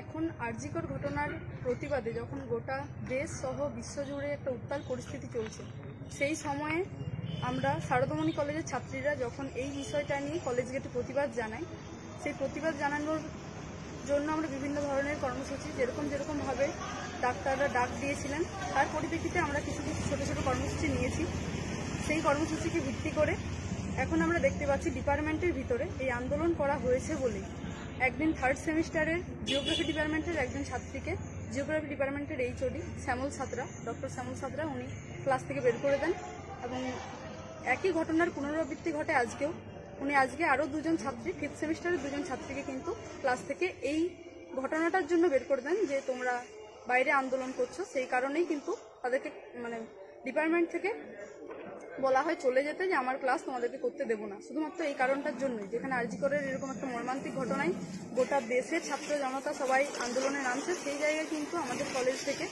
এখন আরজিকর ঘটনার প্রতিবাদে যখন গোটা দেশ সহ বিশ্বজুড়ে একটা উত্তাল পরিস্থিতি চলছে, সেই সময়ে আমরা সারদামণি কলেজের ছাত্রীরা যখন এই বিষয়টা নিয়ে কলেজ গেটে প্রতিবাদ জানাই, সেই প্রতিবাদ জানানোর জন্য আমরা বিভিন্ন ধরনের কর্মসূচি যেরকমভাবে ডাক্তাররা ডাক দিয়েছিলেন, তার পরিপ্রেক্ষিতে আমরা কিছু ছোট ছোট কর্মসূচি নিয়েছি। সেই কর্মসূচিকে ভিত্তি করে এখন আমরা দেখতে পাচ্ছি ডিপার্টমেন্টের ভিতরে এই আন্দোলন করা হয়েছে বলে একদিন থার্ড সেমিস্টারের জিওগ্রাফি ডিপার্টমেন্টের একজন ছাত্রীকে জিওগ্রাফি ডিপার্টমেন্টের এইচওডি শ্যামল সাঁতরা, ডক্টর শ্যামল সাঁতরা, উনি ক্লাস থেকে বের করে দেন এবং একই ঘটনার পুনরাবৃত্তি ঘটে আজকেও। উনি আজকে আরও দুজন ছাত্রী, ফিফথ সেমিস্টারের দুজন ছাত্রীকে কিন্তু ক্লাস থেকে এই ঘটনাটার জন্য বের করে দেন যে তোমরা বাইরে আন্দোলন করছো, সেই কারণেই কিন্তু তাদেরকে ডিপার্টমেন্ট থেকে বলা হয় চলে যেতে, যে আমার ক্লাস তোমাদেরকে করতে দেবো না, শুধুমাত্র এই কারণটার জন্যই। যেখানে আরজিকরের এরকম একটা মর্মান্তিক ঘটনায় গোটা দেশের ছাত্র জনতা সবাই আন্দোলনে নামছে, সেই জায়গায় কিন্তু আমাদের কলেজ থেকে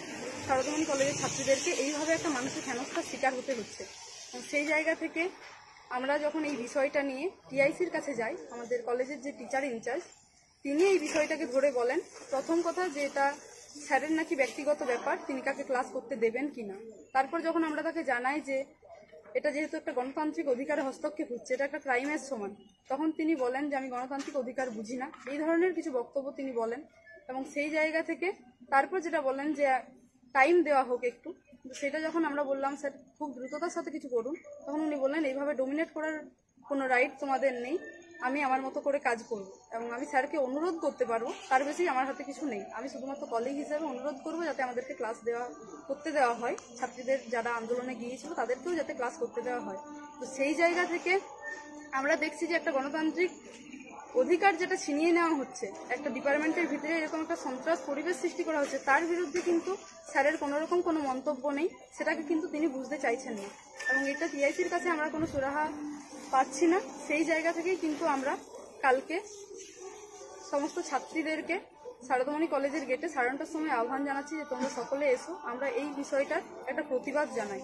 সারদামণি কলেজের ছাত্রীদেরকে এইভাবে একটা মানসিক হেনস্থার শিকার হতে হচ্ছে। সেই জায়গা থেকে আমরা যখন এই বিষয়টা নিয়ে টিআইসির কাছে যাই, আমাদের কলেজের যে টিচার ইনচার্জ, তিনি এই বিষয়টাকে ধরে বলেন প্রথম কথা যে এটা স্যারের নাকি ব্যক্তিগত ব্যাপার, তিনি কাকে ক্লাস করতে দেবেন কিনা। তারপর যখন আমরা তাকে জানাই যে এটা যেহেতু একটা গণতান্ত্রিক অধিকারে হস্তক্ষেপ হচ্ছে, এটা একটা ক্রাইমের সমান, তখন তিনি বলেন যে আমি গণতান্ত্রিক অধিকার বুঝি না, এই ধরনের কিছু বক্তব্য তিনি বলেন। এবং সেই জায়গা থেকে তারপর যেটা বলেন যে টাইম দেওয়া হোক একটু, সেটা যখন আমরা বললাম স্যার খুব দ্রুততার সাথে কিছু করুন, তখন উনি বললেন এইভাবে ডোমিনেট করার কোনো রাইট তোমাদের নেই, আমি আমার মতো করে কাজ করব এবং আমি স্যারকে অনুরোধ করতে পারবো, তার বেশি আমার হাতে কিছু নেই, আমি শুধুমাত্র কলিগ হিসেবে অনুরোধ করবো যাতে আমাদেরকে ক্লাস করতে দেওয়া হয়, ছাত্রীদের যারা আন্দোলনে গিয়েছিল তাদেরকেও যাতে ক্লাস করতে দেওয়া হয়। তো সেই জায়গা থেকে আমরা দেখছি যে একটা গণতান্ত্রিক অধিকার যেটা ছিনিয়ে নেওয়া হচ্ছে, একটা ডিপার্টমেন্টের ভিতরে এরকম একটা সন্ত্রাস পরিবেশ সৃষ্টি করা হচ্ছে, তার বিরুদ্ধে কিন্তু স্যারের কোনোরকম কোনো মন্তব্য নেই, সেটাকে কিন্তু তিনি বুঝতে চাইছেন না এবং এটা টিআইসির কাছে আমরা কোনো সুরাহা পাচ্ছি না। সেই জায়গা থেকেই কিন্তু আমরা কালকে সমস্ত ছাত্রীদেরকে সারদামণি কলেজের গেটে 9:30টার সময় আহ্বান জানাচ্ছি যে তোমরা সকলে এসো, আমরা এই বিষয়টার একটা প্রতিবাদ জানাই।